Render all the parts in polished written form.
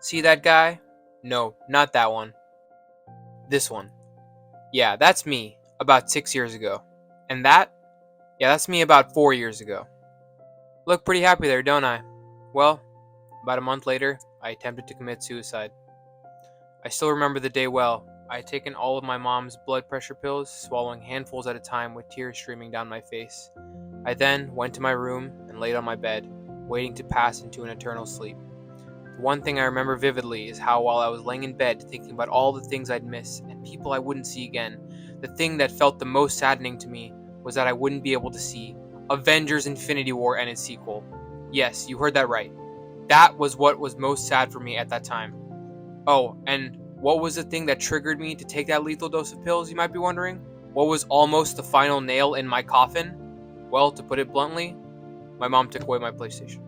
See that guy? No, not that one. This one. Yeah, that's me, about 6 years ago. And that? Yeah, that's me about 4 years ago. Look pretty happy there, don't I? Well, about a month later, I attempted to commit suicide. I still remember the day well. I had taken all of my mom's blood pressure pills, swallowing handfuls at a time with tears streaming down my face. I then went to my room and laid on my bed, waiting to pass into an eternal sleep. The one thing I remember vividly is how, while I was laying in bed thinking about all the things I'd miss and people I wouldn't see again, the thing that felt the most saddening to me was that I wouldn't be able to see Avengers Infinity War and its sequel. Yes, you heard that right. That was what was most sad for me at that time. Oh, and what was the thing that triggered me to take that lethal dose of pills, you might be wondering? What was almost the final nail in my coffin? Well, to put it bluntly, my mom took away my PlayStation.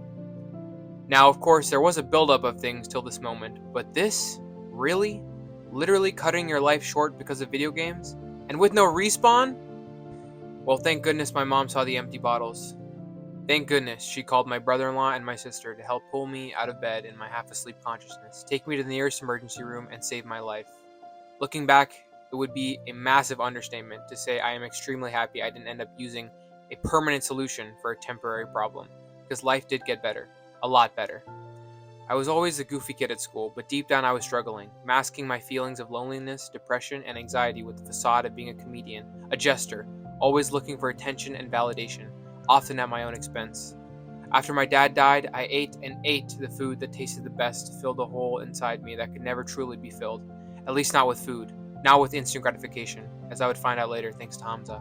Now, of course, there was a buildup of things till this moment, but this? Really? Literally cutting your life short because of video games? And with no respawn? Well, thank goodness my mom saw the empty bottles. Thank goodness she called my brother-in-law and my sister to help pull me out of bed in my half-asleep consciousness, take me to the nearest emergency room, and save my life. Looking back, it would be a massive understatement to say I am extremely happy I didn't end up using a permanent solution for a temporary problem, because life did get better. A lot better. I was always a goofy kid at school, but deep down I was struggling, masking my feelings of loneliness, depression, and anxiety with the facade of being a comedian, a jester, always looking for attention and validation, often at my own expense. After my dad died, I ate and ate the food that tasted the best to fill the hole inside me that could never truly be filled, at least not with food, not with instant gratification, as I would find out later thanks to Hamza.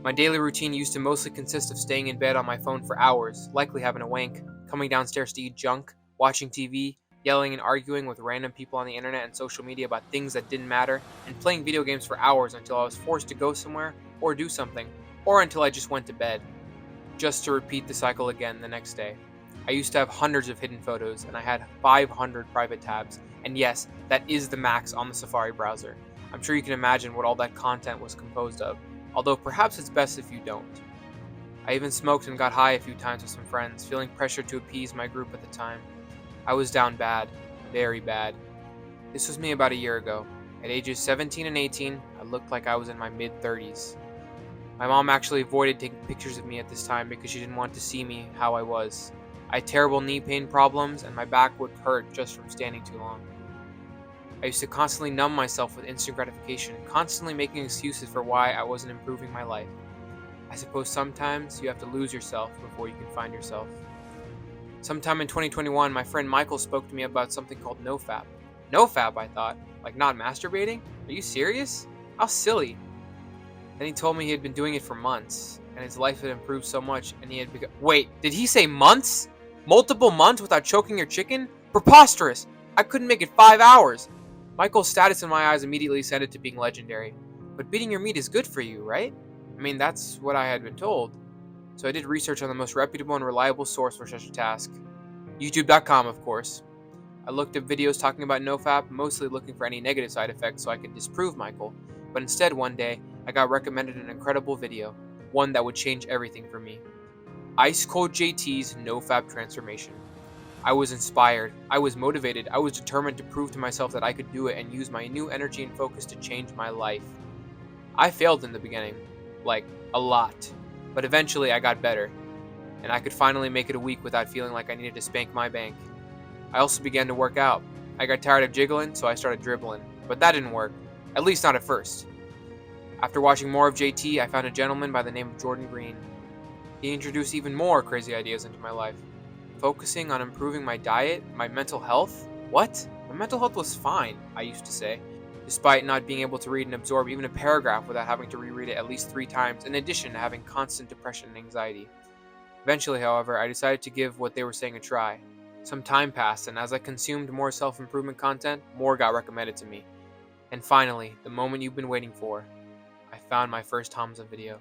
My daily routine used to mostly consist of staying in bed on my phone for hours, likely having a wank, coming downstairs to eat junk, watching TV, yelling and arguing with random people on the internet and social media about things that didn't matter, and playing video games for hours until I was forced to go somewhere or do something, or until I just went to bed, just to repeat the cycle again the next day. I used to have hundreds of hidden photos, and I had 500 private tabs, and yes, that is the max on the Safari browser. I'm sure you can imagine what all that content was composed of, although perhaps it's best if you don't. I even smoked and got high a few times with some friends, feeling pressured to appease my group at the time. I was down bad, very bad. This was me about a year ago. At ages 17 and 18, I looked like I was in my mid-30s. My mom actually avoided taking pictures of me at this time because she didn't want to see me how I was. I had terrible knee pain problems, and my back would hurt just from standing too long. I used to constantly numb myself with instant gratification, constantly making excuses for why I wasn't improving my life. I suppose sometimes you have to lose yourself before you can find yourself. Sometime in 2021, my friend Mikal spoke to me about something called NoFap. NoFap, I thought. Like not masturbating? Are you serious? How silly. Then he told me he had been doing it for months, and his life had improved so much, and he had become— Wait, did he say months? Multiple months without choking your chicken? Preposterous! I couldn't make it 5 hours! Michael's status in my eyes immediately sent it to being legendary. But beating your meat is good for you, right? I mean, that's what I had been told. So I did research on the most reputable and reliable source for such a task. YouTube.com, of course. I looked at videos talking about NoFap, mostly looking for any negative side effects so I could disprove Michael. But instead, one day, I got recommended an incredible video, one that would change everything for me. Ice Cold JT's NoFap transformation. I was inspired, I was motivated, I was determined to prove to myself that I could do it and use my new energy and focus to change my life. I failed in the beginning, like, a lot, but eventually I got better, and I could finally make it a week without feeling like I needed to spank my bank. I also began to work out. I got tired of jiggling, so I started dribbling, but that didn't work, at least not at first. After watching more of JT, I found a gentleman by the name of Jordan Green. He introduced even more crazy ideas into my life. Focusing on improving my diet, my mental health? What? My mental health was fine, I used to say, despite not being able to read and absorb even a paragraph without having to reread it at least 3 times, in addition to having constant depression and anxiety. Eventually, however, I decided to give what they were saying a try. Some time passed, and as I consumed more self-improvement content, more got recommended to me. And finally, the moment you've been waiting for, I found my first Hamza video.